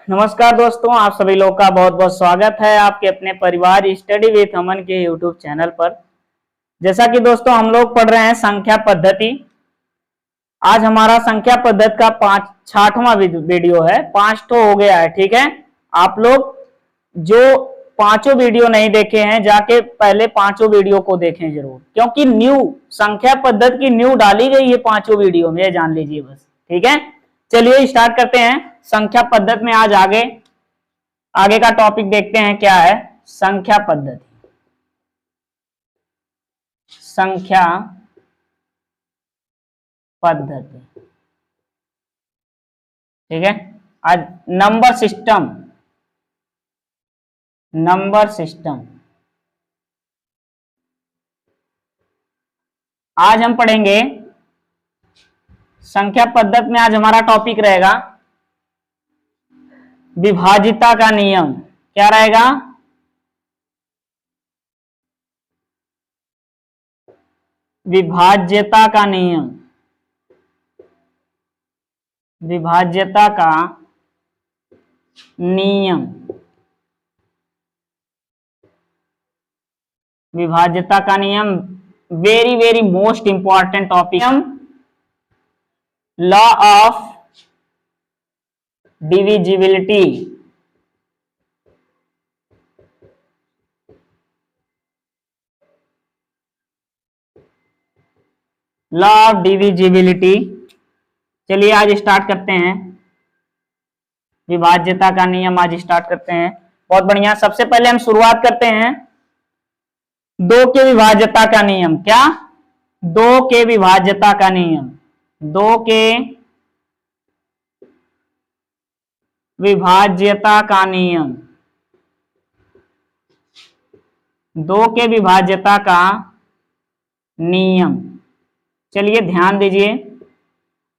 नमस्कार दोस्तों, आप सभी लोग का बहुत बहुत स्वागत है आपके अपने परिवार स्टडी विथ अमन के यूट्यूब चैनल पर। जैसा कि दोस्तों हम लोग पढ़ रहे हैं संख्या पद्धति। आज हमारा संख्या पद्धति का 60वां वीडियो है। 5 तो हो गया है, ठीक है। आप लोग जो 5 वीडियो नहीं देखे हैं जाके पहले 5 वीडियो को देखें जरूर, क्योंकि न्यू संख्या पद्धति की न्यू डाली गई है 5 वीडियो में, जान लीजिए बस, ठीक है। चलिए स्टार्ट करते हैं संख्या पद्धति में। आज आगे का टॉपिक देखते हैं क्या है। संख्या पद्धति, संख्या पद्धति, ठीक है। आज नंबर सिस्टम, आज हम पढ़ेंगे संख्या पद्धति में। आज हमारा टॉपिक रहेगा विभाज्यता का नियम। क्या रहेगा? विभाज्यता का नियम, विभाज्यता का नियम, विभाज्यता का नियम very very most important topic. Law of divisibility, law of divisibility. चलिए आज स्टार्ट करते हैं विभाज्यता का नियम। आज स्टार्ट करते हैं, बहुत बढ़िया। सबसे पहले हम शुरुआत करते हैं 2 के विभाज्यता का नियम। क्या? 2 के विभाज्यता का नियम, 2 के विभाज्यता का नियम, 2 के विभाज्यता का नियम। चलिए ध्यान दीजिए,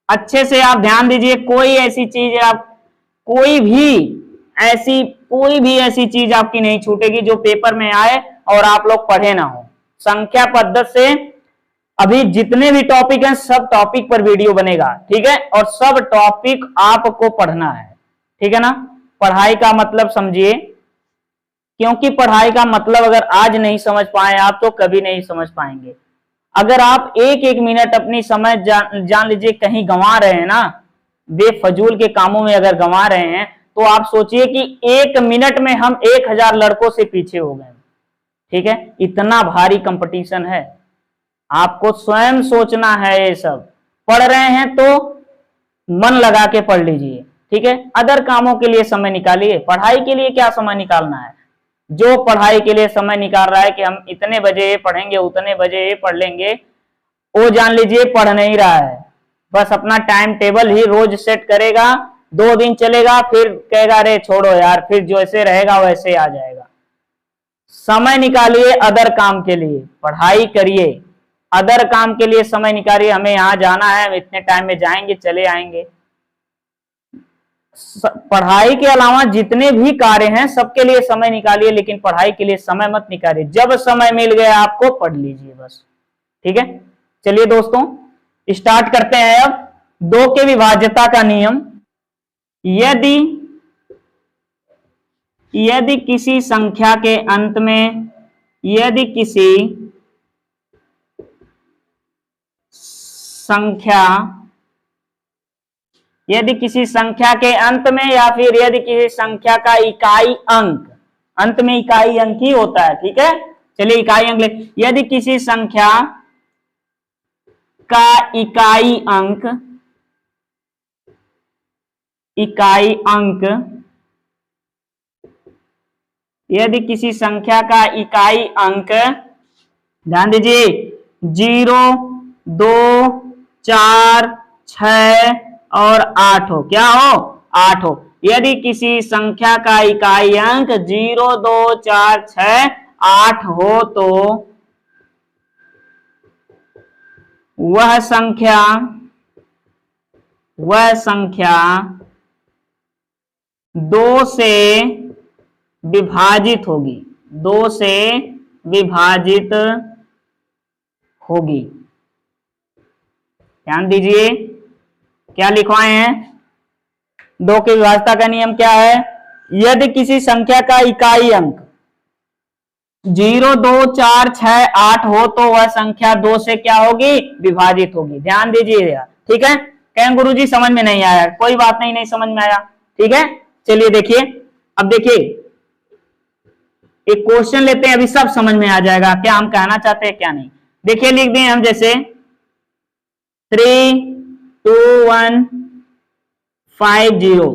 अच्छे से आप ध्यान दीजिए। कोई ऐसी चीज कोई भी ऐसी चीज आपकी नहीं छूटेगी जो पेपर में आए और आप लोग पढ़े ना हो। संख्या पद्धति से अभी जितने भी टॉपिक हैं सब टॉपिक पर वीडियो बनेगा, ठीक है। और सब टॉपिक आपको पढ़ना है, ठीक है ना। पढ़ाई का मतलब समझिए, क्योंकि पढ़ाई का मतलब अगर आज नहीं समझ पाए आप तो कभी नहीं समझ पाएंगे। अगर आप एक एक मिनट अपनी समय जान लीजिए कहीं गंवा रहे हैं ना, बेफजूल के कामों में अगर गंवा रहे हैं, तो आप सोचिए कि 1 मिनट में हम 1000 लड़कों से पीछे हो गए, ठीक है। इतना भारी कंपटीशन है, आपको स्वयं सोचना है। ये सब पढ़ रहे हैं तो मन लगा के पढ़ लीजिए, ठीक है। अदर कामों के लिए समय निकालिए, पढ़ाई के लिए क्या समय निकालना है। जो पढ़ाई के लिए समय निकाल रहा है कि हम इतने बजे ये पढ़ेंगे, उतने बजे ये पढ़ लेंगे, वो जान लीजिए पढ़ नहीं रहा है। बस अपना टाइम टेबल ही रोज सेट करेगा, 2 दिन चलेगा, फिर कहेगा अरे छोड़ो यार, फिर जैसे रहेगा वैसे आ जाएगा। समय निकालिए अदर काम के लिए, पढ़ाई करिए, अदर काम के लिए समय निकालिए। हमें यहाँ जाना है, हम इतने टाइम में जाएंगे, चले आएंगे। पढ़ाई के अलावा जितने भी कार्य हैं सबके लिए समय निकालिए, लेकिन पढ़ाई के लिए समय मत निकालिए। जब समय मिल गया आपको पढ़ लीजिए बस, ठीक है। चलिए दोस्तों स्टार्ट करते हैं अब 2 के विभाज्यता का नियम। यदि किसी संख्या के अंत में, यदि किसी संख्या के अंत में, या फिर यदि किसी संख्या का इकाई अंक, अंत में इकाई अंक ही होता है, ठीक है। चलिए इकाई अंक ले। यदि किसी संख्या का इकाई अंक, यदि किसी संख्या का इकाई अंक, ध्यान दीजिए, 0, 2, 4, 6 और 8 हो। क्या हो? 8 हो। यदि किसी संख्या का इकाई अंक 0, 2, 4, 6, 8 हो तो वह संख्या 2 से विभाजित होगी, 2 से विभाजित होगी। ध्यान दीजिए क्या लिखवाए हैं, दो के विभाज्यता का नियम क्या है? यदि किसी संख्या का इकाई अंक 0, 2, 4, 6, 8 हो तो वह संख्या 2 से क्या होगी? विभाजित होगी। ध्यान दीजिएगा, ठीक है। कहें गुरुजी समझ में नहीं आया, कोई बात नहीं, नहीं समझ में आया, ठीक है। चलिए देखिए, अब देखिए एक क्वेश्चन लेते हैं, अभी सब समझ में आ जाएगा क्या हम कहना चाहते हैं क्या नहीं। देखिए लिख दें हम, जैसे 3, 2, 1, 5, 0,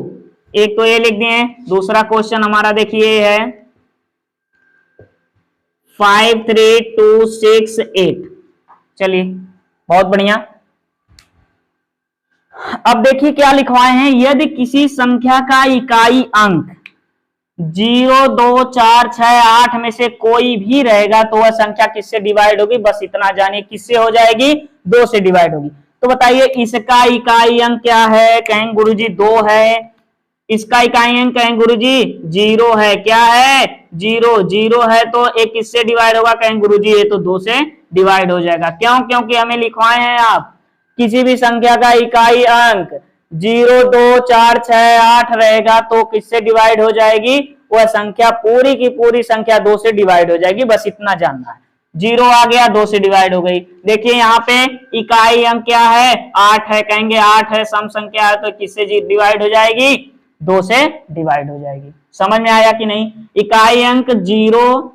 एक तो ये लिख दिए। दूसरा क्वेश्चन हमारा देखिए है 5, 3, 2, 6, 8। चलिए बहुत बढ़िया। अब देखिए क्या लिखवाए हैं, यदि किसी संख्या का इकाई अंक 0, 2, 4, 6, 8 में से कोई भी रहेगा तो वह संख्या किससे डिवाइड होगी? बस इतना जानिए, किससे हो जाएगी? 2 से डिवाइड होगी। तो बताइए इसका इकाई अंक क्या है? कहें गुरुजी 2 है। इसका इकाई अंक कहें गुरुजी 0 है। क्या है? 0, 0 है तो एक किससे डिवाइड होगा? कहें गुरुजी ये तो 2 से डिवाइड हो जाएगा। क्यों? क्योंकि हमें लिखवाए हैं आप किसी भी संख्या का इकाई अंक 0, 2, 4, 6, 8 रहेगा तो किससे डिवाइड हो जाएगी? वह संख्या पूरी की पूरी संख्या 2 से डिवाइड हो जाएगी, बस इतना जानना है। 0 आ गया, 2 से डिवाइड हो गई। देखिए यहाँ पे इकाई अंक क्या है? 8 है। कहेंगे 8 है, सम संख्या है तो किससे डिवाइड हो जाएगी? 2 से डिवाइड हो जाएगी। समझ में आया कि नहीं? इकाई अंक 0,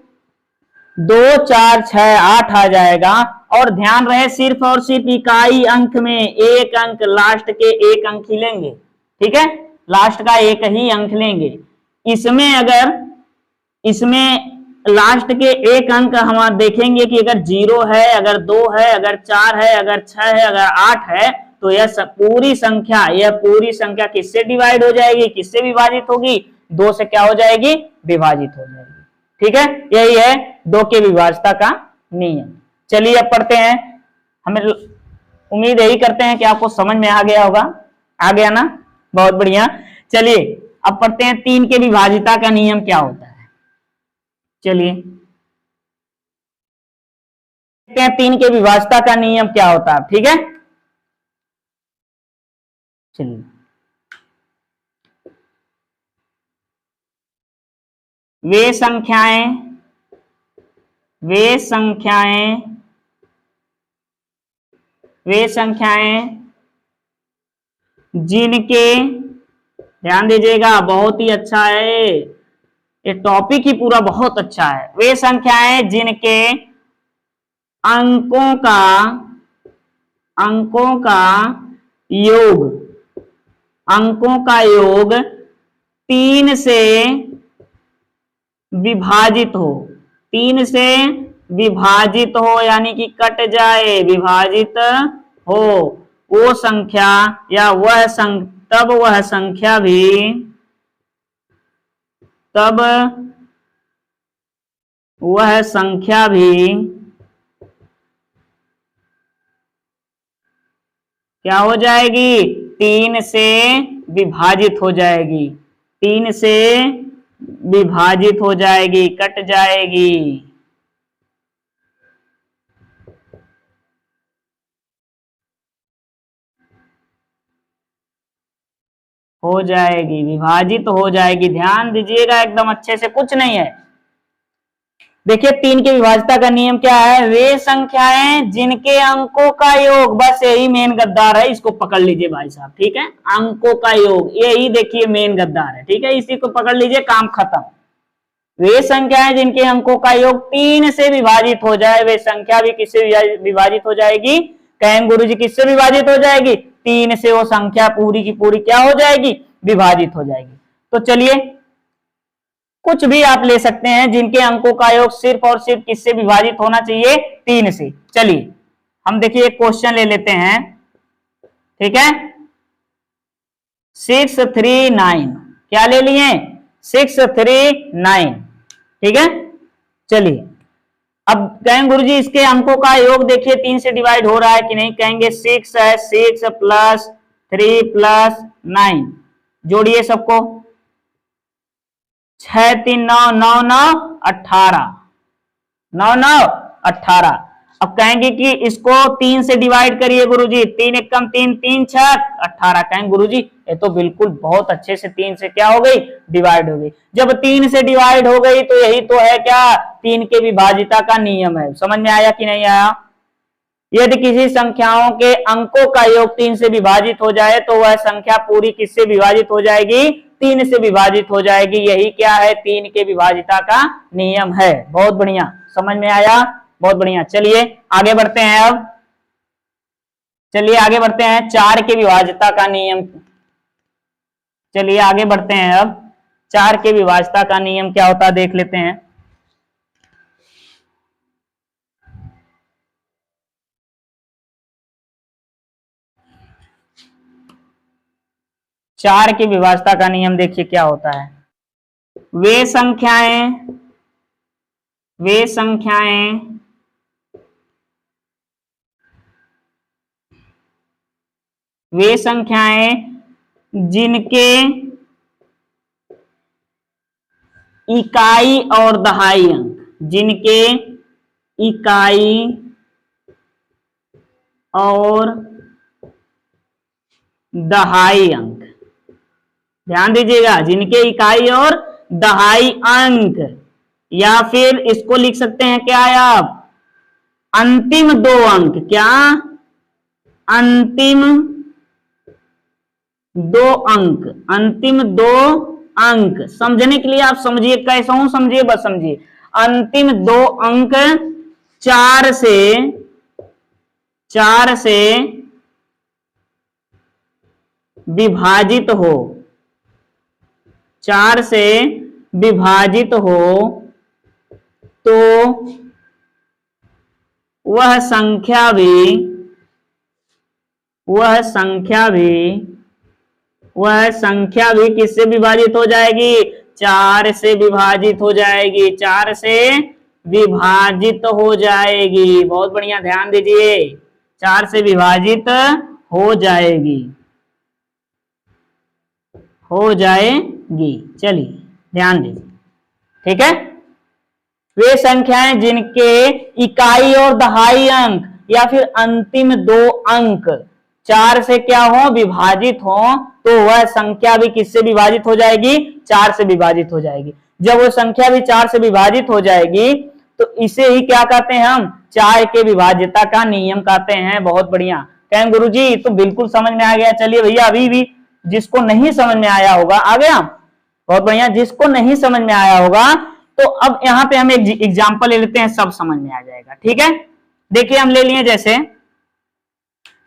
2, 4, 6, 8 आ जाएगा। और ध्यान रहे सिर्फ और सिर्फ इकाई अंक में एक अंक, लास्ट के एक अंक ही लेंगे, ठीक है। लास्ट का एक ही अंक लेंगे। इसमें अगर लास्ट के एक अंक हम देखेंगे कि अगर 0 है, अगर 2 है, अगर 4 है, अगर 6 है, अगर 8 है तो यह पूरी संख्या किससे डिवाइड हो जाएगी? किससे विभाजित होगी? 2 से क्या हो जाएगी? विभाजित हो जाएगी, ठीक है। यही है 2 के विभाज्यता का नियम। चलिए अब पढ़ते हैं। हमें उम्मीद यही करते हैं कि आपको समझ में आ गया होगा। आ गया ना? बहुत बढ़िया। चलिए अब पढ़ते हैं 3 के विभाज्यता का नियम क्या होता है। चलिए 3 के विभाज्यता का नियम क्या होता है, ठीक है। चलिए वे संख्याएं जिनके, ध्यान दीजिएगा बहुत ही अच्छा है ये टॉपिक ही पूरा बहुत अच्छा है। वे संख्याएं जिनके अंकों का योग 3 से विभाजित हो, 3 से विभाजित हो यानी कि कट जाए, विभाजित हो, वो संख्या या तब वह संख्या भी क्या हो जाएगी? 3 से विभाजित हो जाएगी, 3 से विभाजित हो जाएगी, कट जाएगी। हो जाएगी, विभाजित हो जाएगी। ध्यान दीजिएगा एकदम अच्छे से, कुछ नहीं है। देखिए 3 के विभाज्यता का नियम क्या है? वे संख्याएं जिनके अंकों का योग, बस यही मेन गद्दार है, इसको पकड़ लीजिए भाई साहब, ठीक है। अंकों का योग, यही देखिए मेन गद्दार है, ठीक है। इसी को पकड़ लीजिए, काम खत्म। वे संख्याएं जिनके अंकों का योग 3 से विभाजित हो जाए, वे संख्या भी किससे विभाजित हो जाएगी? कहें गुरुजी किससे विभाजित हो जाएगी? 3 से वो संख्या पूरी की पूरी क्या हो जाएगी? विभाजित हो जाएगी। तो चलिए कुछ भी आप ले सकते हैं जिनके अंकों का योग सिर्फ और सिर्फ किससे विभाजित होना चाहिए? 3 से। चलिए हम देखिए एक क्वेश्चन ले लेते हैं, ठीक है। 6, 3, 9, क्या ले लिए? 6, 3, 9, ठीक है। चलिए अब कहें गुरुजी इसके अंकों का योग देखिए 3 से डिवाइड हो रहा है कि नहीं? कहेंगे 6 है, 6 प्लस 3 प्लस 9, जोड़िए सबको। 6, 3, 9, 9, 9, 18, 9, 9, 18। अब कहेंगे कि इसको 3 से डिवाइड करिए गुरुजी, 3 एकम 3, 3 छक 18। कहेंगे गुरुजी ये तो बिल्कुल बहुत अच्छे से 3 से क्या हो गई, डिवाइड हो गई। जब 3 से डिवाइड हो गई तो यही तो है क्या, 3 के विभाजिता का नियम है। समझ में आया कि नहीं आया? यदि किसी संख्याओं के अंकों का योग 3 से विभाजित हो जाए तो वह संख्या पूरी किससे विभाजित हो जाएगी, 3 से विभाजित हो जाएगी। यही क्या है, 3 के विभाजिता का नियम है। बहुत बढ़िया, समझ में आया, बहुत बढ़िया। चलिए आगे बढ़ते हैं। अब चलिए आगे बढ़ते हैं 4 के विभाजिता का नियम। चलिए आगे बढ़ते हैं। अब 4 के विभाजिता का नियम क्या होता है देख लेते हैं। चार की विभाजिता का नियम देखिए क्या होता है। वे संख्याएं जिनके इकाई और दहाई अंक, जिनके इकाई और दहाई अंक, ध्यान दीजिएगा, जिनके इकाई और दहाई अंक, या फिर इसको लिख सकते हैं क्या है आप, अंतिम 2 अंक। क्या, अंतिम 2 अंक, अंतिम 2 अंक। समझने के लिए आप समझिए, कैसा हूं समझिए, बस समझिए। अंतिम 2 अंक 4 से विभाजित हो, 4 से विभाजित हो तो वह संख्या भी किससे विभाजित हो जाएगी, 4 से विभाजित हो जाएगी, 4 से विभाजित हो जाएगी। बहुत बढ़िया, ध्यान दीजिए, 4 से विभाजित हो जाएगी, चलिए ध्यान दीजिए, ठीक है। वे संख्याएं जिनके इकाई और दहाई अंक या फिर अंतिम 2 अंक 4 से क्या हो, विभाजित हो, तो वह संख्या भी किससे विभाजित हो जाएगी, 4 से विभाजित हो जाएगी। जब वो संख्या भी 4 से विभाजित हो जाएगी तो इसे ही क्या कहते हैं हम, 4 के विभाज्यता का नियम कहते हैं। बहुत बढ़िया। कहें गुरुजी तो बिल्कुल समझ में आ गया। चलिए भैया, अभी भी जिसको नहीं समझ में आया होगा, आ गया, बहुत बढ़िया। जिसको नहीं समझ में आया होगा तो अब यहां पे हम एक एग्जांपल ले लेते हैं, सब समझ में आ जाएगा, ठीक है। देखिए हम ले लिए, जैसे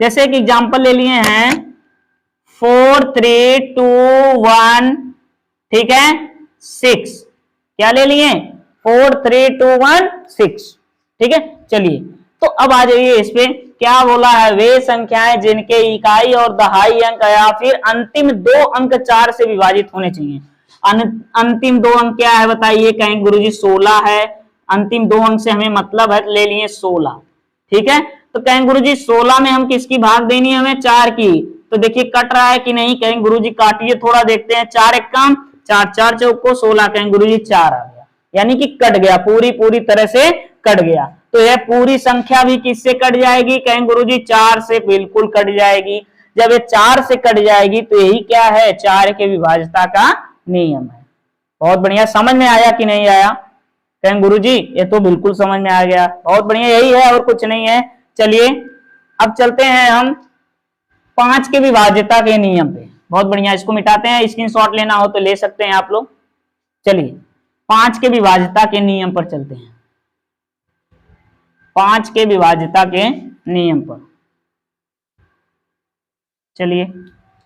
एक एग्जांपल ले लिए हैं 4 3 2 1, ठीक है, 6। क्या ले लिए, 4 3 2 1 6, ठीक है। चलिए तो अब आ जाइए इस पे, क्या बोला है, वे संख्याएं जिनके इकाई और दहाई अंक या फिर अंतिम 2 अंक 4 से विभाजित होने चाहिए। अंतिम 2 अंक क्या है बताइए, कहेंगे गुरुजी 16 है। अंतिम 2 अंक से हमें मतलब है, ले लिए 16, ठीक है। तो कहेंगे गुरुजी 16 में हम किसकी भाग देनी है, हमें 4 की। तो देखिए कट रहा है कि नहीं, कहेंगे गुरुजी काटिए, थोड़ा देखते हैं। 4 एक काम 4, 4 चौको 16, कहेंगे गुरुजी 4 आ गया, यानी कि कट गया, पूरी तरह से कट गया। तो यह पूरी संख्या भी किससे कट जाएगी, कहेंगे गुरुजी 4 से बिल्कुल कट जाएगी। जब ये 4 से कट जाएगी तो यही क्या है, 4 के विभाज्यता का नियम है। बहुत बढ़िया, समझ में आया कि नहीं आया, कहेंगे गुरुजी ये तो बिल्कुल समझ में आ गया। बहुत बढ़िया, यही है और कुछ नहीं है। चलिए अब चलते हैं हम 5 के विभाज्यता के नियम पे। बहुत बढ़िया, इसको मिटाते हैं, स्क्रीनशॉट लेना हो तो ले सकते हैं आप लोग। चलिए 5 के विभाज्यता के नियम पर चलते हैं, 5 के विभाज्यता के नियम पर चलिए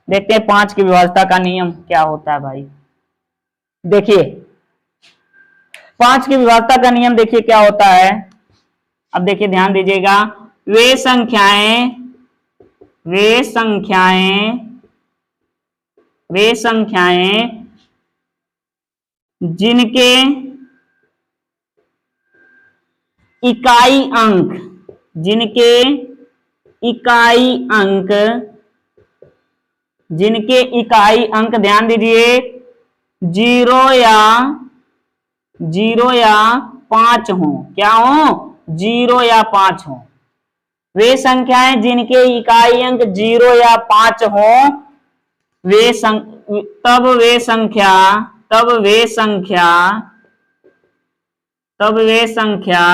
देखते हैं 5 की विभाज्यता का नियम क्या होता है भाई। देखिए 5 की विभाज्यता का नियम देखिए क्या होता है। अब देखिए ध्यान दीजिएगा, वे संख्याएं जिनके इकाई अंक ध्यान दीजिए 0 या 5 हो, क्या हो, 0 या 5 हो। वे संख्याएं जिनके इकाई अंक 0 या 5 हो तब वे संख्या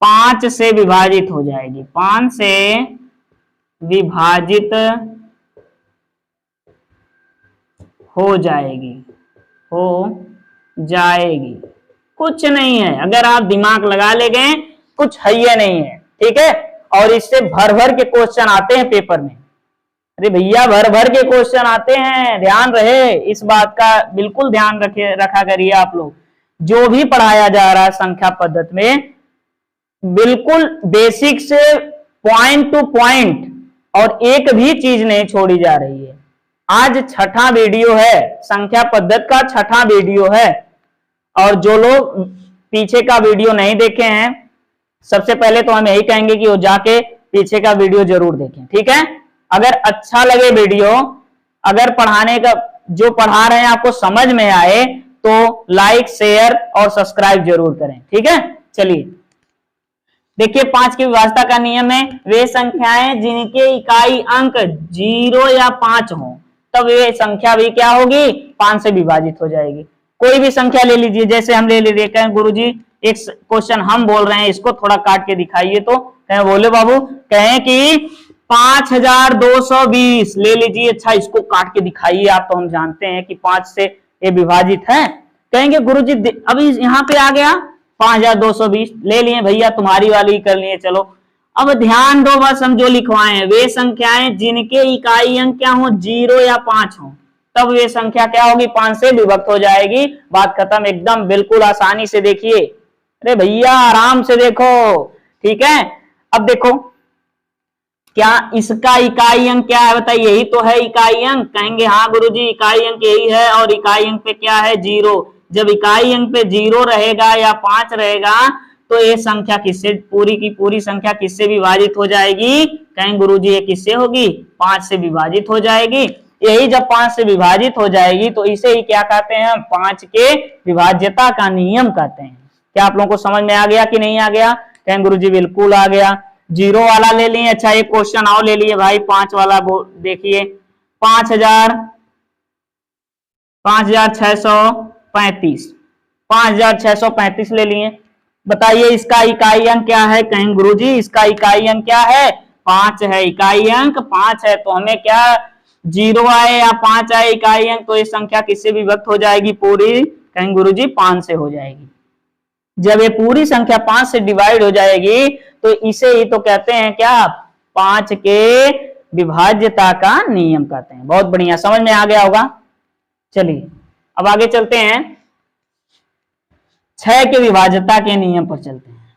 5 से विभाजित हो जाएगी। 5 से विभाजित हो जाएगी। कुछ नहीं है, अगर आप दिमाग लगा ले गए कुछ है या नहीं है, ठीक है। और इससे भर भर के क्वेश्चन आते हैं पेपर में। अरे भैया भर भर के क्वेश्चन आते हैं, ध्यान रहे इस बात का, बिल्कुल ध्यान रखा करिए आप लोग। जो भी पढ़ाया जा रहा है संख्या पद्धति में, बिल्कुल बेसिक से पॉइंट टू पॉइंट, और एक भी चीज नहीं छोड़ी जा रही है। आज 6ठा वीडियो है, संख्या पद्धति का 6ठा वीडियो है। और जो लोग पीछे का वीडियो नहीं देखे हैं, सबसे पहले तो हम यही कहेंगे कि वो जाके पीछे का वीडियो जरूर देखें, ठीक है। अगर अच्छा लगे वीडियो, अगर पढ़ाने का जो पढ़ा रहे हैं आपको समझ में आए, तो लाइक शेयर और सब्सक्राइब जरूर करें, ठीक है। चलिए देखिए 5 की विभाज्यता का नियम है, वे संख्याएं जिनके इकाई अंक 0 या 5 हो तब वे संख्या भी क्या होगी, 5 से विभाजित हो जाएगी। कोई भी संख्या ले लीजिए, जैसे हम ले लीजिए, गुरुजी एक क्वेश्चन हम बोल रहे हैं, इसको थोड़ा काट के दिखाइए, तो कहें बोले बाबू, कहें कि 5220 ले लीजिए। अच्छा इसको काट के दिखाइए आप, तो हम जानते हैं कि 5 से ये विभाजित है। कहेंगे गुरुजी अभी यहाँ पे आ गया 5220, ले लिए भैया, तुम्हारी वाली कर लिए, चलो। अब ध्यान दो, बस हम जो लिखवाए, वे संख्याएं जिनके इकाई अंक क्या हो, 0 या 5 हो तब वे संख्या क्या होगी, 5 से विभक्त हो जाएगी। बात खत्म, एकदम बिल्कुल आसानी से देखिए। अरे भैया आराम से देखो, ठीक है। अब देखो क्या इसका इकाई अंक क्या है, बताइए, यही तो है इकाई अंक। कहेंगे हाँ गुरुजी इकाई अंक यही है, और इकाई अंक पे क्या है, 0। जब इकाई अंक पे 0 रहेगा या 5 रहेगा तो ये संख्या किससे, पूरी की पूरी संख्या किससे विभाजित हो जाएगी, कहेंगे गुरुजी ये किससे होगी, 5 से विभाजित हो जाएगी। यही जब 5 से विभाजित हो जाएगी तो इसे ही क्या कहते हैं, 5 के विभाज्यता का नियम कहते हैं। क्या आप लोगों को समझ में आ गया कि नहीं आ गया, कहेंगे गुरुजी बिल्कुल आ गया। 0 वाला ले लिए। अच्छा एक क्वेश्चन और ले लिए भाई, 5 वाला देखिए, 5635 ले लिए। बताइए इसका इकाई अंक क्या है, कहेंगे गुरुजी इसका इकाई अंक क्या है, 5 है। इकाई अंक 5 है तो हमें क्या, 0 आए या 5 आए इकाई अंक, तो ये संख्या किससे विभक्त हो जाएगी, पूरी, कहेंगे गुरुजी 5 से हो जाएगी। जब ये पूरी संख्या 5 से डिवाइड हो जाएगी तो इसे ही तो कहते हैं क्या, 5 के विभाज्यता का नियम कहते हैं। बहुत बढ़िया, समझ में आ गया होगा। चलिए अब आगे चलते हैं, 6 के विभाज्यता के नियम पर चलते हैं,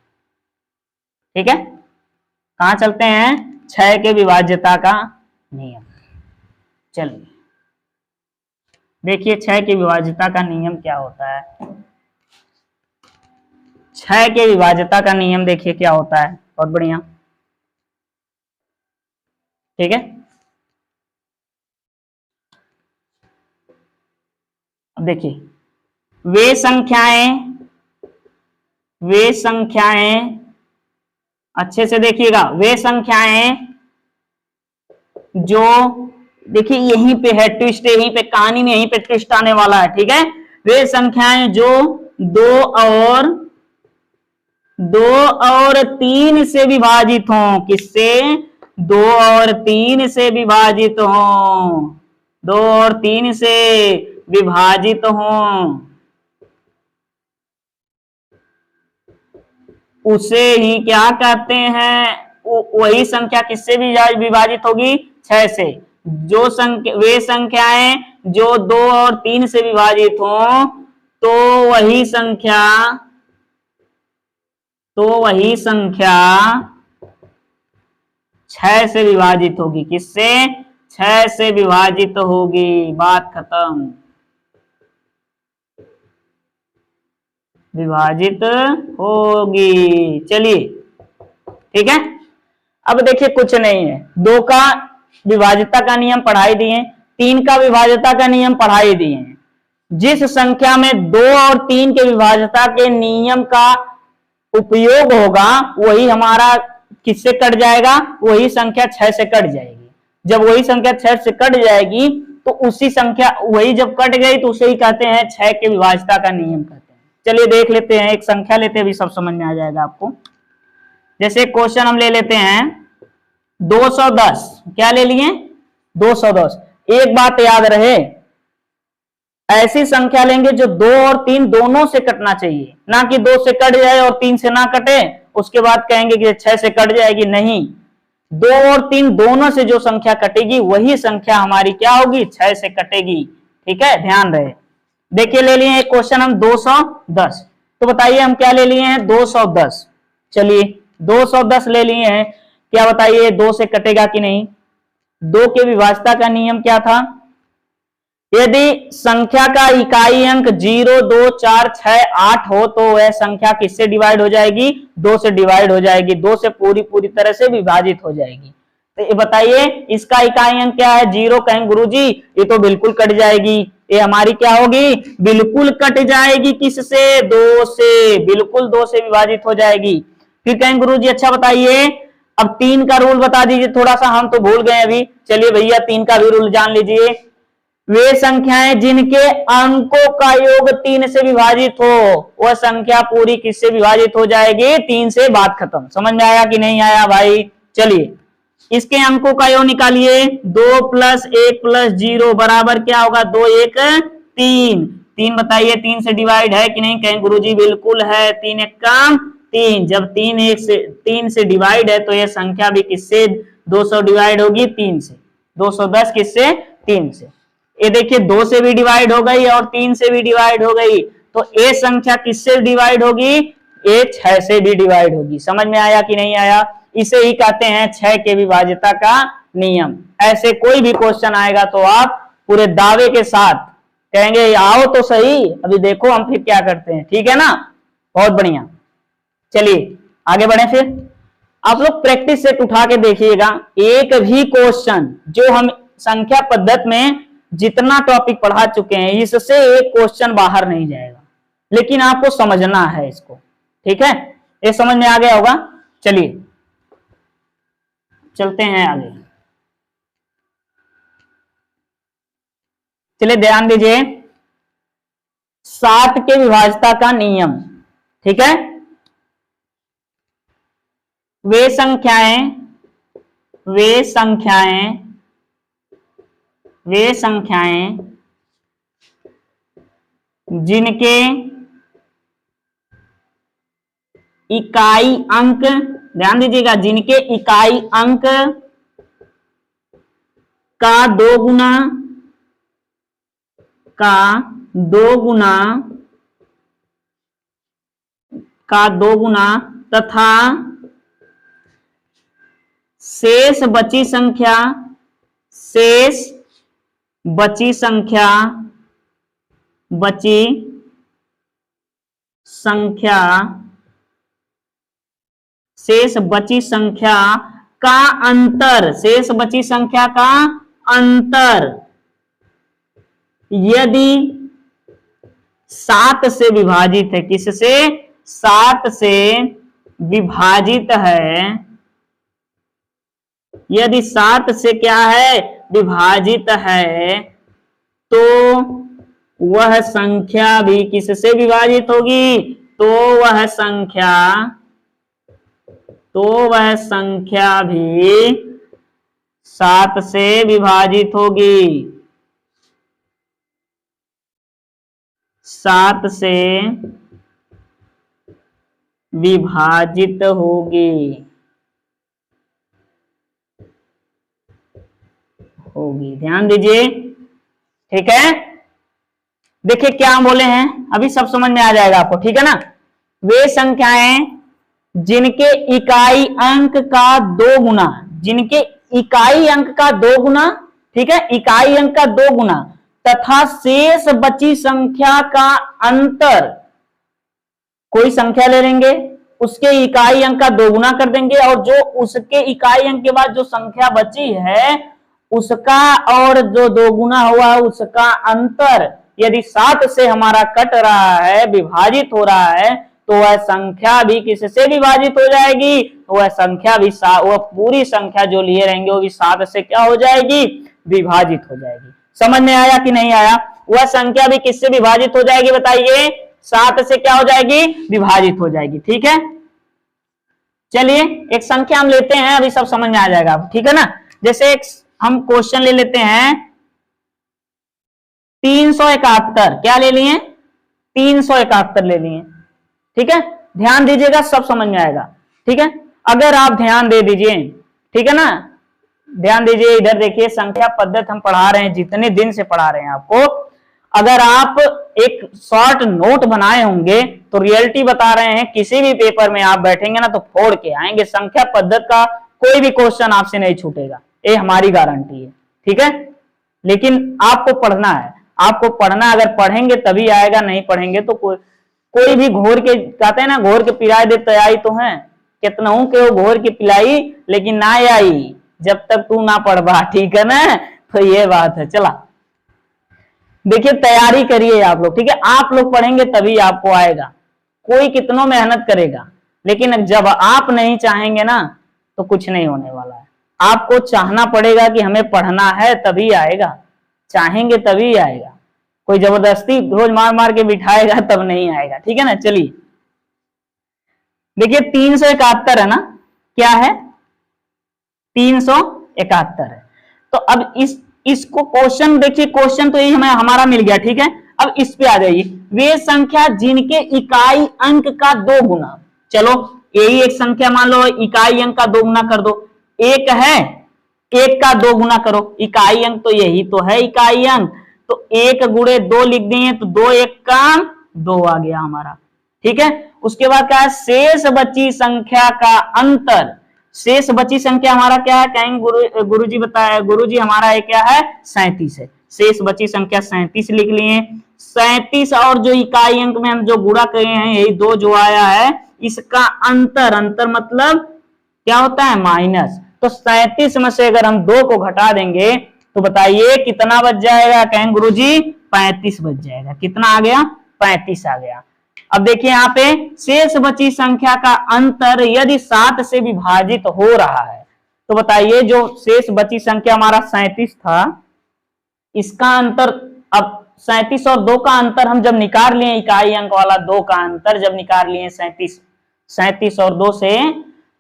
ठीक है। कहां चलते हैं, 6 के विभाज्यता का नियम। चलिए देखिए 6 की विभाज्यता का नियम क्या होता है। 6 के विभाज्यता का नियम देखिए क्या होता है, बहुत बढ़िया, ठीक है। अब देखिए वे संख्याएं अच्छे से देखिएगा, वे संख्याएं जो, देखिए यहीं पे है ट्विस्ट, यहीं पे कहानी में यहीं पे ट्विस्ट आने वाला है, ठीक है। वे संख्याएं जो 2 और 3 से विभाजित हों, किससे, 2 और 3 से विभाजित हों, 2 और 3 से विभाजित हों, उसे ही क्या कहते हैं, वही संख्या किससे विभाजित होगी, 6 से। जो संख्या, वे संख्याएं जो 2 और 3 से विभाजित हों तो वही संख्या 6 से विभाजित होगी, किससे, 6 से विभाजित होगी। बात खत्म, विभाजित होगी। चलिए ठीक है। अब देखिए कुछ नहीं है, 2 का विभाज्यता का नियम पढ़ाई दिए, 3 का विभाज्यता का नियम पढ़ाई दिए। जिस संख्या में 2 और 3 के विभाज्यता के नियम का उपयोग होगा वही हमारा किससे कट जाएगा, वही संख्या 6 से कट जाएगी। जब वही संख्या 6 से कट जाएगी तो उसी संख्या वही जब कट गई तो उसे ही कहते हैं 6 के विभाज्यता का नियम कहते हैं। चलिए देख लेते हैं, एक संख्या लेते हैं, अभी सब समझ में आ जाएगा आपको। जैसे क्वेश्चन हम ले लेते हैं 210, क्या ले लिए 210। एक बात याद रहे, ऐसी संख्या लेंगे जो 2 और 3 दोनों से कटना चाहिए, ना कि 2 से कट जाए और 3 से ना कटे उसके बाद कहेंगे कि 6 से कट जाएगी, नहीं। 2 और 3 दोनों से जो संख्या कटेगी वही संख्या हमारी क्या होगी, 6 से कटेगी। ठीक है, ध्यान रहे। देखिए ले लिए एक क्वेश्चन हम 210, तो बताइए हम क्या ले लिए हैं 210। चलिए 210 ले लिए हैं, क्या बताइए 2 से कटेगा कि नहीं। 2 के विभाज्यता का नियम क्या था, यदि संख्या का इकाई अंक 0, 2, 4, 6, 8 हो तो वह संख्या किससे डिवाइड हो जाएगी, 2 से डिवाइड हो जाएगी, 2 से पूरी तरह से विभाजित हो जाएगी। तो ये बताइए इसका इकाई अंक क्या है 0, कहेंगे गुरुजी ये तो बिल्कुल कट जाएगी, ये हमारी क्या होगी, बिल्कुल कट जाएगी, किससे 2 से, बिल्कुल 2 से विभाजित हो जाएगी। फिर कहेंगे गुरुजी अच्छा बताइए अब 3 का रूल बता दीजिए, थोड़ा सा हम तो भूल गए अभी। चलिए भैया 3 का भी रूल जान लीजिए, वे संख्याएं जिनके अंकों का योग 3 से विभाजित हो वह संख्या पूरी किससे विभाजित हो जाएगी, 3 से, बात खत्म। समझ में आया कि नहीं आया भाई। चलिए इसके अंकों का योग निकालिए, 2 + 1 + 0 बराबर क्या होगा, 2 1 3। 3 बताइए 3 से डिवाइड है कि नहीं, कहें गुरुजी बिल्कुल है, 3 1 कम 3। जब 3 से डिवाइड है तो यह संख्या भी किससे 200 डिवाइड होगी, 3 से। 210 किससे, 3 से। ये देखिए 2 से भी डिवाइड हो गई और 3 से भी डिवाइड हो गई, तो ये संख्या किससे डिवाइड होगी, ये 6 से भी डिवाइड होगी। समझ में आया कि नहीं आया। इसे ही कहते हैं 6 के विभाज्यता का नियम। ऐसे कोई भी क्वेश्चन आएगा तो आप पूरे दावे के साथ कहेंगे आओ तो सही, अभी देखो हम फिर क्या करते हैं। ठीक है ना, बहुत बढ़िया। चलिए आगे बढ़े, फिर आप लोग प्रैक्टिस सेट उठा के देखिएगा, एक भी क्वेश्चन जो हम संख्या पद्धति में जितना टॉपिक पढ़ा चुके हैं इससे एक क्वेश्चन बाहर नहीं जाएगा, लेकिन आपको समझना है इसको। ठीक है, ये समझ में आ गया होगा। चलिए चलते हैं आगे। चलिए ध्यान दीजिए 7 के विभाज्यता का नियम। ठीक है, वे संख्याएं जिनके इकाई अंक, ध्यान दीजिएगा, जिनके इकाई अंक का 2 गुना तथा शेष बची संख्या का अंतर यदि 7 से विभाजित है, किससे, 7 से विभाजित है, यदि 7 से क्या है, विभाजित है, तो वह संख्या भी किससे विभाजित होगी, तो वह संख्या भी 7 से विभाजित होगी, 7 से विभाजित होगी। ध्यान दीजिए। ठीक है, देखिए क्या बोले हैं, अभी सब समझ में आ जाएगा आपको। ठीक है ना, वे संख्याएं जिनके इकाई अंक का 2 गुना, जिनके इकाई अंक का 2 गुना, ठीक है, इकाई अंक का 2 गुना तथा शेष बची संख्या का अंतर, कोई संख्या ले लेंगे उसके इकाई अंक का 2 गुना कर देंगे और जो उसके इकाई अंक के बाद जो संख्या बची है उसका और जो 2 गुना हुआ उसका अंतर यदि 7 से हमारा कट रहा है, विभाजित हो रहा है, तो वह संख्या भी किससे विभाजित हो जाएगी, तो वह संख्या भी वह पूरी संख्या जो लिए रहेंगे वो भी 7 से क्या हो जाएगी, विभाजित हो जाएगी। समझ में आया कि नहीं आया? वह संख्या भी किससे विभाजित हो जाएगी बताइए, 7 से क्या हो जाएगी, विभाजित हो जाएगी। ठीक है, चलिए एक संख्या हम लेते हैं, अभी सब समझ में आ जाएगा, ठीक है ना। जैसे एक हम क्वेश्चन ले लेते हैं 371, क्या ले लिए, 371 ले लिए। ठीक है, ध्यान दीजिएगा, सब समझ में आएगा। ठीक है, अगर आप ध्यान दे दीजिए, ठीक है ना, ध्यान दीजिए, इधर देखिए, संख्या पद्धति हम पढ़ा रहे हैं, जितने दिन से पढ़ा रहे हैं आपको। अगर आप एक शॉर्ट नोट बनाए होंगे तो रियलिटी बता रहे हैं, किसी भी पेपर में आप बैठेंगे ना तो फोड़ के आएंगे, संख्या पद्धति का कोई भी क्वेश्चन आपसे नहीं छूटेगा, ये हमारी गारंटी है। ठीक है, लेकिन आपको पढ़ना है, आपको पढ़ना, अगर पढ़ेंगे तभी आएगा, नहीं पढ़ेंगे तो कोई भी घोर के, कहते हैं ना, घोर के पिलाए दे तैयारी तो है, कितना के वो घोर के पिलाई लेकिन ना आई जब तक तू ना पढ़वा। ठीक है ना, तो ये बात है। चला देखिए, तैयारी करिए आप लोग, ठीक है, आप लोग पढ़ेंगे तभी आपको आएगा, कोई कितनों मेहनत करेगा, लेकिन जब आप नहीं चाहेंगे ना तो कुछ नहीं होने वाला है। आपको चाहना पड़ेगा कि हमें पढ़ना है तभी आएगा, चाहेंगे तभी आएगा, कोई जबरदस्ती रोज मार मार के बिठाएगा तब नहीं आएगा। ठीक है ना, चलिए देखिए 371 है ना, क्या है, 371 है। तो अब इसको क्वेश्चन देखिए, क्वेश्चन तो ये हमें हमारा मिल गया। ठीक है, अब इस पे आ जाइए, वे संख्या जिनके इकाई अंक का 2 गुना, चलो यही एक संख्या मान लो, इकाई अंक का 2 गुना कर दो, एक है, एक का 2 गुना करो, इकाई अंक तो यही तो है इकाई अंक, तो 1 गुणे 2 लिख दिए तो 2 1 का 2 आ गया हमारा। ठीक है, उसके बाद क्या है, शेष बची संख्या का अंतर, शेष बची संख्या हमारा क्या है, कहेंगे गुरुजी बताया, गुरुजी हमारा ये क्या है, 37 है, शेष बची संख्या 37 लिख लिए। 37 और जो इकाई अंक में हम जो गुणा करे हैं, यही 2 जो आया है, इसका अंतर, अंतर मतलब क्या होता है, माइनस, तो 37 में से अगर हम 2 को घटा देंगे तो बताइए कितना बच जाएगा, कहेंगे गुरुजी 35 बच जाएगा। कितना आ गया, 35 आ गया। अब देखिए यहाँ पे शेष बची संख्या का अंतर यदि 7 से विभाजित हो रहा है तो बताइए, जो शेष बची संख्या हमारा 37 था, इसका अंतर, अब 37 और 2 का अंतर हम जब निकाल लिए, इकाई अंक वाला 2 का अंतर जब निकाल लिए, 37 और 2 से,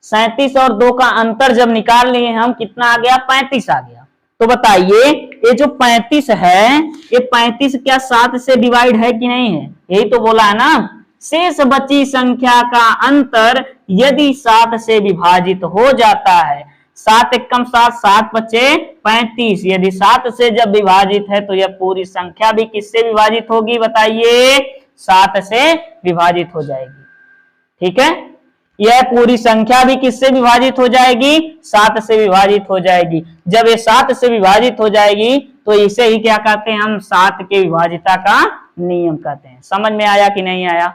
37 और 2 का अंतर जब निकाल लिए हम, कितना आ गया, 35 आ गया। तो बताइए ये जो 35 है, ये 35 क्या 7 से डिवाइड है कि नहीं है, यही तो बोला है ना, शेष बची संख्या का अंतर यदि 7 से विभाजित हो जाता है, 7 एकम 7, 7 बचे 35, यदि 7 से जब विभाजित है तो यह पूरी संख्या भी किससे विभाजित होगी बताइए, 7 से विभाजित हो जाएगी। ठीक है, यह पूरी संख्या भी किससे विभाजित हो जाएगी, 7 से विभाजित हो जाएगी। जब ये 7 से विभाजित हो जाएगी तो इसे ही क्या कहते हैं हम, 7 के विभाजिता का नियम कहते हैं। समझ में आया कि नहीं आया,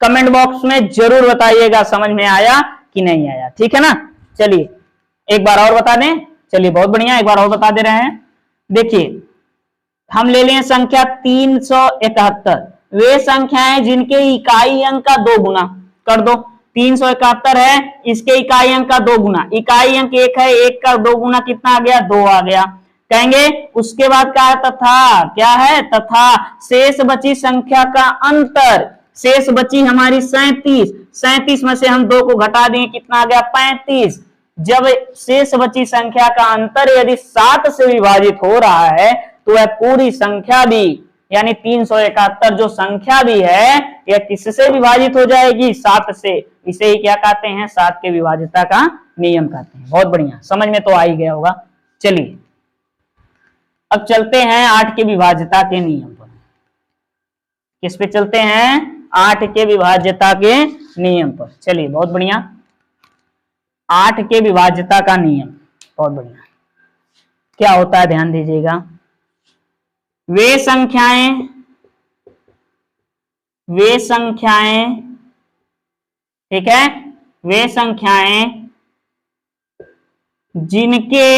कमेंट बॉक्स में जरूर बताइएगा समझ में आया कि नहीं आया। ठीक है ना, चलिए एक बार और बता दें, चलिए बहुत बढ़िया, एक बार और बता दे रहे हैं। देखिए हम ले लें संख्या 371, वे संख्याएं जिनके इकाई अंक का 2 गुना कर दो, 371 है, इसके इकाई अंक का 2 गुना, इकाई अंक 1 है, 1 का 2 गुना कितना आ गया, 2 आ गया। कहेंगे उसके बाद क्या है, तथा, क्या है, तथा शेष बची संख्या का अंतर, शेष बची हमारी 37, 37 में से हम 2 को घटा दें, कितना आ गया, 35। जब शेष बची संख्या का अंतर यदि 7 से विभाजित हो रहा है तो वह पूरी संख्या भी, यानी 371 जो संख्या भी है, यह किससे विभाजित हो जाएगी, 7 से। इसे ही क्या कहते हैं, 7 के विभाजिता का नियम कहते हैं। बहुत बढ़िया, समझ में तो आ ही गया होगा। चलिए अब चलते हैं 8 के विभाज्यता के नियम पर। किस पे चलते हैं, 8 के विभाज्यता के नियम पर। चलिए बहुत बढ़िया, 8 के विभाज्यता का नियम, बहुत बढ़िया। क्या होता है ध्यान दीजिएगा, वे संख्याएं, ठीक है, वे संख्याएं जिनके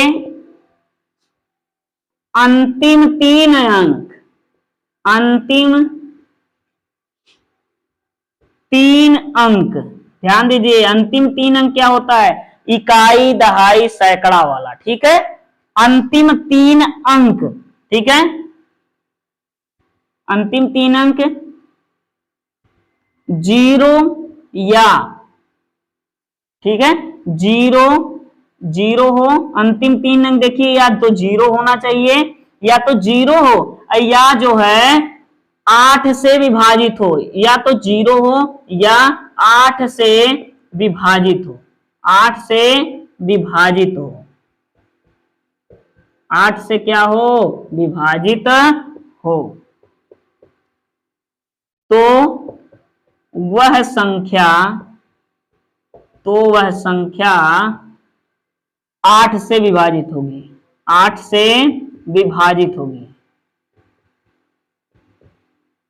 अंतिम 3 अंक 3 अंक, ध्यान दीजिए अंतिम 3 अंक क्या होता है, इकाई, दहाई, सैकड़ा वाला, ठीक है। अंतिम 3 अंक, ठीक है, अंतिम 3 अंक 0 या, ठीक है, 0 0 हो, अंतिम 3 अंक देखिए या तो 0 होना चाहिए, या तो 0 हो, या जो है 8 से विभाजित हो, या तो 0 हो या 8 से विभाजित हो, 8 से विभाजित हो, 8 से क्या हो, विभाजित हो, तो वह संख्या, तो वह संख्या 8 से विभाजित होगी, 8 से विभाजित होगी,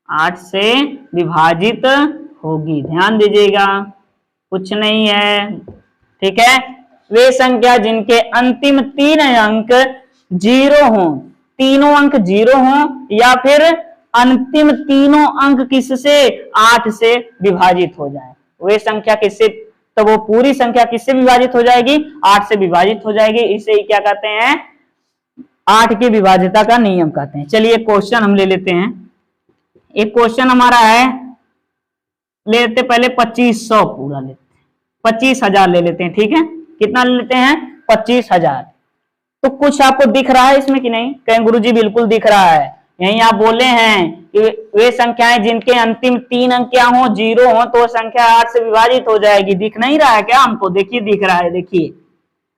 8 से विभाजित होगी, ध्यान दीजिएगा, कुछ नहीं है, ठीक है। वे संख्या जिनके अंतिम 3 अंक 0 हो, तीनों अंक 0 हो, या फिर अंतिम तीनों अंक किससे, 8 से विभाजित हो जाए, वे संख्या किससे, तो वो पूरी संख्या किससे विभाजित हो जाएगी, 8 से विभाजित हो जाएगी, इसे ही क्या कहते हैं, 8 की विभाज्यता का नियम कहते हैं। चलिए क्वेश्चन हम ले लेते हैं, एक क्वेश्चन हमारा है, ले लेते पहले 2500 पूरा लेते हैं, 25,000 ले लेते हैं, ठीक है, कितना ले लेते हैं, 25,000। तो कुछ आपको दिख रहा है इसमें कि नहीं, कहें गुरुजी बिल्कुल दिख रहा है, यही आप बोले हैं कि वे संख्याएं जिनके अंतिम 3 अंक क्या हो, 0 हो, तो संख्या 8 से विभाजित हो जाएगी, दिख नहीं रहा है क्या हमको, देखिए दिख रहा है, देखिए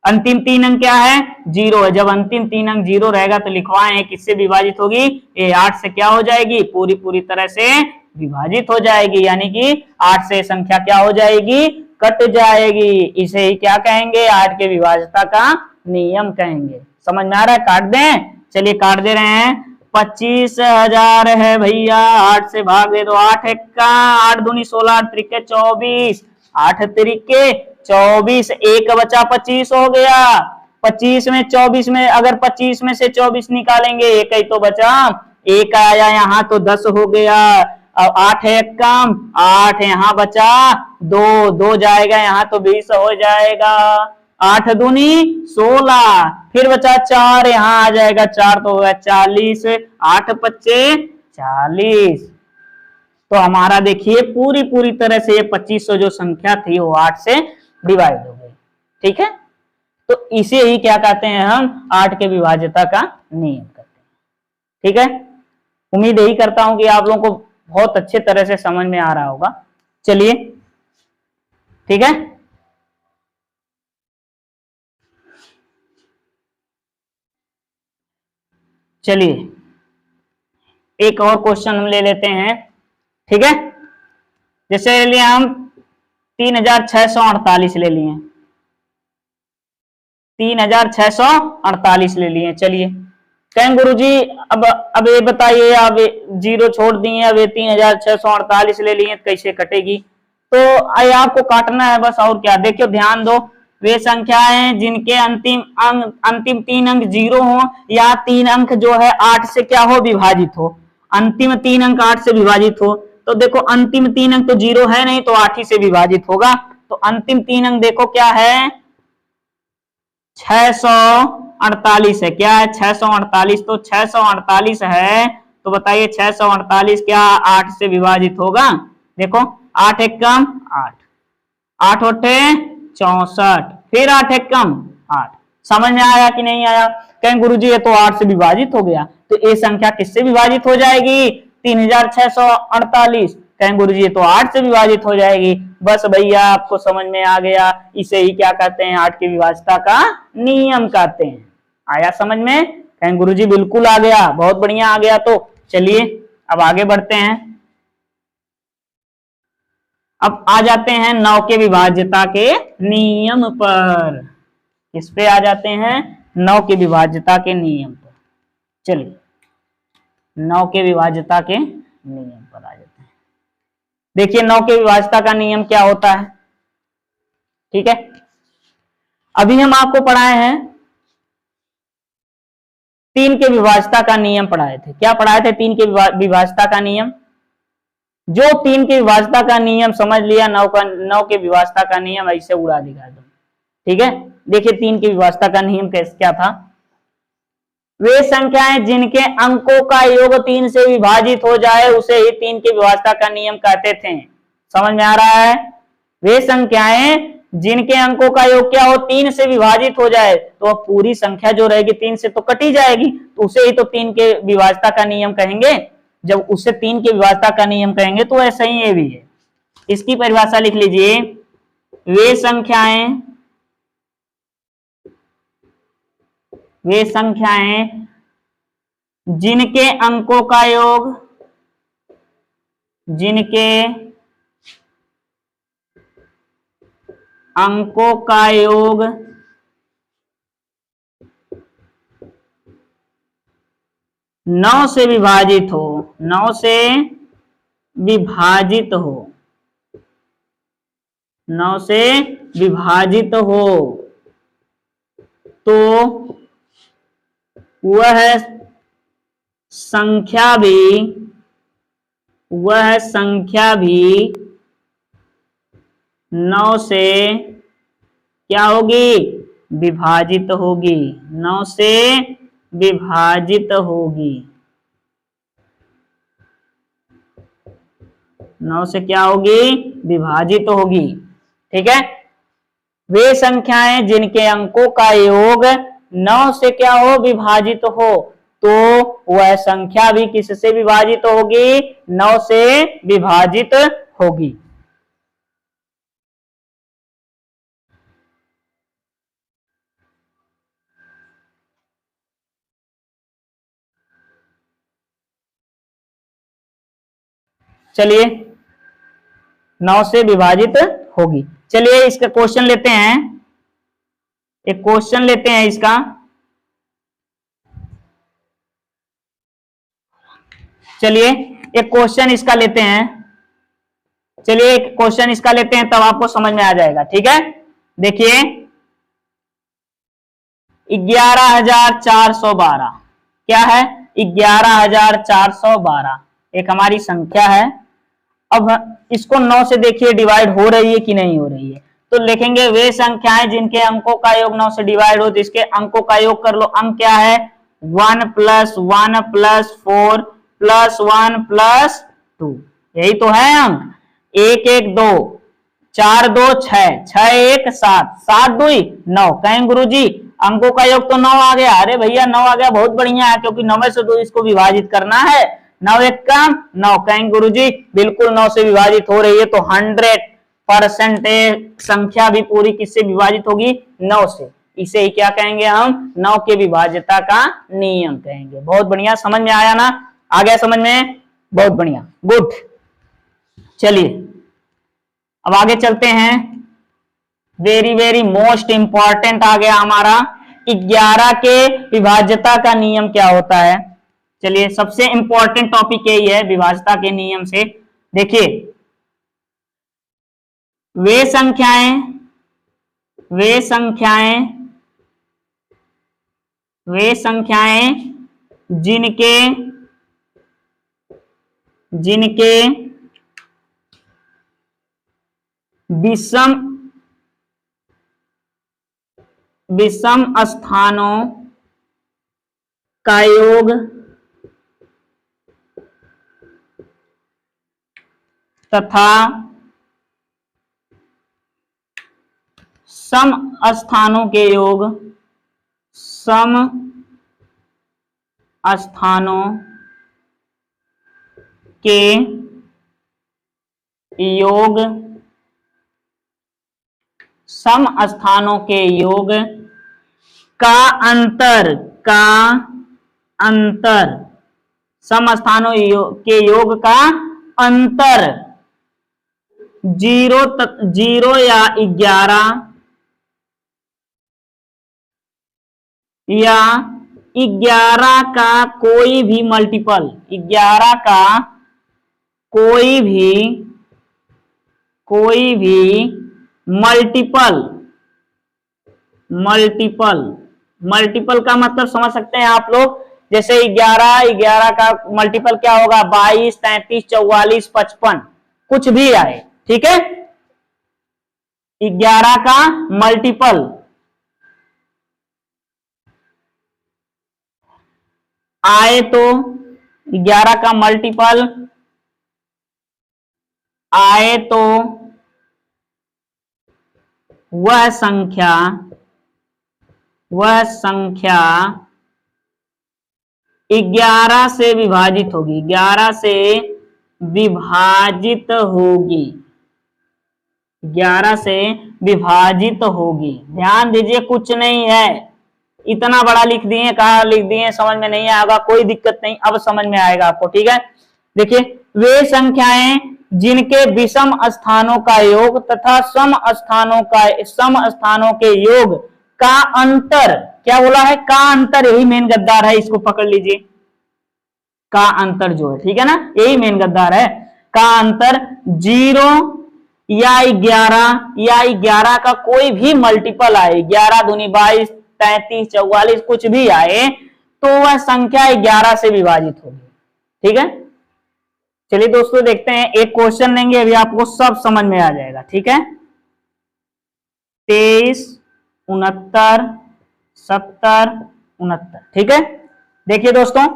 अंतिम 3 अंक क्या है, 0 है, जब अंतिम 3 अंक 0 रहेगा तो लिखवाएं किससे विभाजित होगी, ये 8 से क्या हो जाएगी, पूरी तरह से विभाजित हो जाएगी, यानी कि 8 से संख्या क्या हो जाएगी, कट जाएगी, इसे ही क्या कहेंगे, 8 के विभाज्यता का नियम कहेंगे। समझ में आ रहा है, काट दें, चलिए काट दे रहे हैं, 25,000 है भैया, 8 से भाग दे दो, 8 एक्का 8 दूनी 16, 8 त्रिके 24, 8 त्रिके 24, एक बचा 25 हो गया, 25 में 24 में अगर 25 में से 24 निकालेंगे, एक ही तो बचा, एक आया यहाँ तो 10 हो गया, अब 8 है कम, 8 यहाँ बचा, 2 जाएगा यहाँ तो 20 हो जाएगा, 8 दूनी 16, फिर बचा 4, यहाँ आ जाएगा 4 तो होगा 40, 8 पच्चे 40। तो हमारा देखिए पूरी तरह से ये 2500 जो संख्या थी वो 8 से डिवाइड हो गई, ठीक है। तो इसे ही क्या कहते हैं हम, 8 के विभाज्यता का नियम कहते हैं, ठीक है। उम्मीद यही करता हूं कि आप लोगों को बहुत अच्छे तरह से समझ में आ रहा होगा। चलिए ठीक है, चलिए एक और क्वेश्चन हम ले लेते हैं, ठीक है। जैसे ले लिए हम 3648 ले लिए, 3648 ले लिए। चलिए कहें गुरुजी अब ये बताइए, अब 0 छोड़ दिए, अब ये 3648 ले लिए, कैसे कटेगी। तो ये आपको काटना है बस, और क्या। देखियो ध्यान दो, वे संख्याएं जिनके अंतिम 3 अंक 0 हो, या 3 अंक जो है 8 से क्या हो, विभाजित हो। अंतिम 3 अंक 8 से विभाजित हो, तो देखो अंतिम 3 अंक तो 0 है नहीं, तो 8 ही से विभाजित होगा। तो अंतिम 3 अंक देखो क्या है, 648 है। क्या है, 648। तो 648 है, तो बताइए 648 क्या 8 से विभाजित होगा। देखो 8 एक कम 8, 8 होते 64, फिर 8 एक कम 8। समझ में आया कि नहीं आया। कहें गुरुजी ये तो 8 से विभाजित हो गया, तो ये संख्या किससे विभाजित हो जाएगी, 3648। कहें गुरुजी ये तो 8 से विभाजित हो जाएगी। बस भैया आपको समझ में आ गया, इसे ही क्या कहते हैं, 8 की विभाज्यता का नियम कहते हैं। आया समझ में। कहें गुरुजी बिल्कुल आ गया, बहुत बढ़िया आ गया। तो चलिए अब आगे बढ़ते हैं, अब आ जाते हैं 9 के विभाज्यता के नियम पर। किस पे आ जाते हैं, 9 के विभाज्यता के नियम पर। चलिए 9 के विभाज्यता के नियम पर आ जाते हैं। देखिए 9 के विभाज्यता का नियम क्या होता है, ठीक है। अभी हम आपको पढ़ाए हैं 3 के विभाज्यता का नियम पढ़ाए थे। क्या पढ़ाए थे, 3 के विभाज्यता का नियम। जो 3 की विभाज्यता का नियम समझ लिया, 9 के विभाज्यता का नियम ऐसे उड़ा देगा तुम। ठीक है, देखिए 3 की विभाज्यता का नियम कैसे क्या था। वे संख्याएं जिनके अंकों का योग 3 से विभाजित हो जाए उसे ही 3 की विभाज्यता का नियम कहते थे। समझ में आ रहा है? वे संख्याएं जिनके अंकों का योग क्या हो 3 से विभाजित हो जाए, तो अब पूरी संख्या जो रहेगी 3 से तो कटी जाएगी, तो उसे ही तो 3 के विभाज्यता का नियम कहेंगे। जब उसे 3 के विभाज्यता का नियम कहेंगे तो ऐसा ही ये भी है। इसकी परिभाषा लिख लीजिए, वे संख्याएं जिनके अंकों का योग 9 से विभाजित हो, 9 से विभाजित हो, 9 से विभाजित हो, तो वह संख्या भी 9 से क्या होगी? विभाजित होगी। 9 से विभाजित होगी। 9 से क्या होगी? विभाजित होगी। ठीक है, वे संख्याएं जिनके अंकों का योग 9 से क्या हो? विभाजित हो, तो वह संख्या भी किससे विभाजित होगी? 9 से विभाजित होगी। चलिए, 9 से विभाजित होगी। चलिए इसका क्वेश्चन लेते हैं, एक क्वेश्चन लेते हैं इसका। चलिए एक क्वेश्चन इसका लेते हैं, चलिए एक क्वेश्चन इसका लेते हैं, तब आपको समझ में आ जाएगा। ठीक है, देखिए 11,412 क्या है? 11,412 एक हमारी संख्या है। अब इसको 9 से देखिए डिवाइड हो रही है कि नहीं हो रही है, तो लिखेंगे वे संख्याएं जिनके अंकों का योग 9 से डिवाइड हो, तो इसके अंकों का योग कर लो। अंक क्या है? 1 + 1 + 4 + 1 + 2, यही तो है अंक। 1 1 2, 4 2 6, 6 1 7, 7 2 9। कहें गुरुजी अंकों का योग तो 9 आ गया। अरे भैया 9 आ गया, बहुत बढ़िया है, क्योंकि 9 से 2 इसको विभाजित करना है। 9 1 का 9। कहेंगे गुरुजी बिल्कुल 9 से विभाजित हो रही है, तो 100% संख्या भी पूरी किससे विभाजित होगी? 9 से। इसे ही क्या कहेंगे हम? 9 के विभाज्यता का नियम कहेंगे। बहुत बढ़िया, समझ में आया ना? आ गया समझ में? बहुत बढ़िया, गुड। चलिए अब आगे चलते हैं। वेरी वेरी मोस्ट इंपॉर्टेंट आ गया हमारा, 11 के विभाज्यता का नियम क्या होता है। चलिए सबसे इंपॉर्टेंट टॉपिक यही है विभाज्यता के नियम से। देखिए वे संख्याएं जिनके विषम स्थानों का योग तथा सम स्थानों के योग सम स्थानों के योग सम स्थानों के योग का अंतर सम स्थानों के योग का अंतर 0 या 11 या 11 का कोई भी मल्टीपल, 11 का कोई भी मल्टीपल का मतलब समझ सकते हैं आप लोग, जैसे 11 का मल्टीपल क्या होगा, 22, 33, 44, 55, कुछ भी आए, ठीक है। 11 का मल्टीपल आए तो 11 का मल्टीपल आए तो वह संख्या 11 से विभाजित होगी, 11 से विभाजित होगी, 11 से विभाजित होगी। ध्यान दीजिए, कुछ नहीं है, इतना बड़ा लिख दिए, कहा लिख दिए, समझ में नहीं आएगा, कोई दिक्कत नहीं, अब समझ में आएगा आपको, ठीक है। देखिए, वे संख्याएं जिनके विषम स्थानों का योग तथा सम स्थानों के योग का अंतर, क्या बोला है, का अंतर, यही मेन गद्दार है, इसको पकड़ लीजिए, का अंतर जो है, ठीक है ना, यही मेन गद्दार है। का अंतर 0 या 11 का कोई भी मल्टीपल आए, 11 दूनी 22, 33, 44, कुछ भी आए तो वह संख्या 11 से विभाजित होगी, ठीक है। चलिए दोस्तों, देखते हैं, एक क्वेश्चन लेंगे, अभी आपको सब समझ में आ जाएगा, ठीक है। 23, 69, 70, 69, ठीक है। देखिए दोस्तों,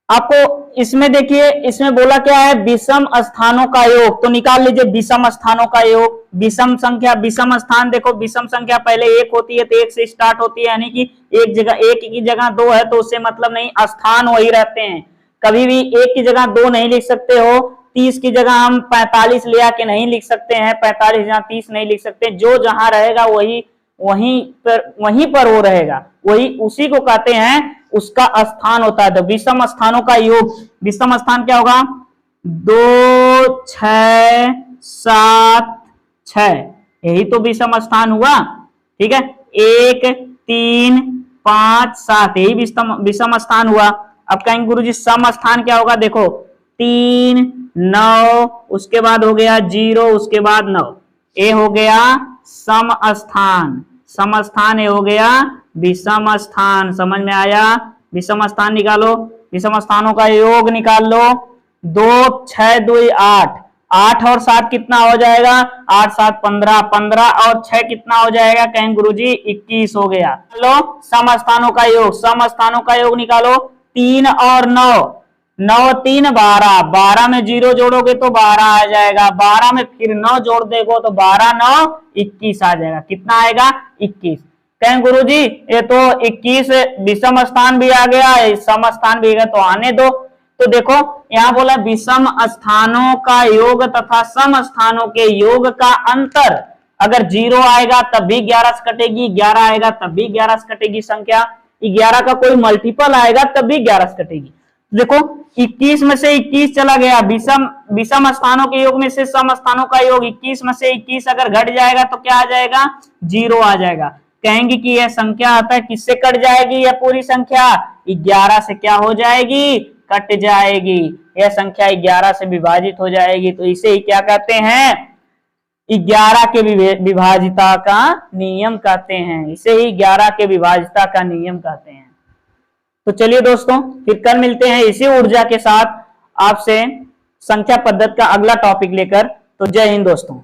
आपको इसमें देखिए, इसमें बोला क्या है, विषम स्थानों का योग, तो निकाल लीजिए विषम स्थानों का योग। विषम संख्या, विषम स्थान, देखो विषम संख्या पहले 1 होती है तो 1 से स्टार्ट होती है, यानी कि एक की जगह 2 है तो उससे मतलब नहीं, स्थान वही रहते हैं, कभी भी 1 की जगह 2 नहीं लिख सकते हो, 30 की जगह हम 45 ले आके नहीं लिख सकते हैं, 45 जहां 30 नहीं लिख सकते, जो जहां रहेगा वहीं पर वो रहेगा, वही उसी को कहते हैं, उसका स्थान होता है। तो विषम स्थानों का योग, विषम स्थान क्या होगा, 2, 6, 7, 6, यही तो विषम स्थान हुआ, ठीक है। 1, 3, 5, 7, यही विषम स्थान हुआ। अब कहेंगे गुरुजी सम स्थान क्या होगा, देखो 3, 9, उसके बाद हो गया 0, उसके बाद 9, ये हो गया सम स्थान, सम स्थान ये हो गया विषम स्थान, समझ में आया। विषम स्थान निकालो, विषम स्थानों का योग निकाल लो, 2, 6, 2, 8, 8 और 7 कितना हो जाएगा, 8, 7, 15, 15 और 6 कितना हो जाएगा, कहेंगे गुरुजी 21 हो गया। लो सम स्थानों का योग, सम स्थानों का योग निकालो, 3 और 9, 9, 3, 12, 12 में 0 जोड़ोगे तो 12 आ जाएगा, 12 में फिर 9 जोड़ देगो तो 12, 9, 21 आ जाएगा, कितना आएगा, 21। कहें गुरुजी ये तो 21 विषम स्थान भी आ गया, सम स्थान भी गया, तो आने दो। तो देखो यहाँ बोला विषम स्थानों का योग तथा सम स्थानों के योग का अंतर, अगर 0 आएगा तब भी 11 से कटेगी, 11 आएगा तब भी 11 से कटेगी संख्या, 11 का कोई मल्टीपल आएगा तब भी 11 से कटेगी। देखो 21 में से 21 चला गया, विषम स्थानों के योग में से सम स्थानों का योग, 21 में से 21 अगर घट जाएगा तो क्या आ जाएगा, 0 आ जाएगा। कहेंगे कि यह संख्या आता है किससे कट जाएगी, यह पूरी संख्या 11 से क्या हो जाएगी, कट जाएगी, यह संख्या 11 से विभाजित हो जाएगी, तो इसे ही क्या कहते हैं, 11 के विभाजिता का नियम कहते हैं, इसे ही 11 के विभाजिता का नियम कहते हैं। तो चलिए दोस्तों, फिर कल मिलते हैं इसी ऊर्जा के साथ आपसे संख्या पद्धति का अगला टॉपिक लेकर। तो जय हिंद दोस्तों।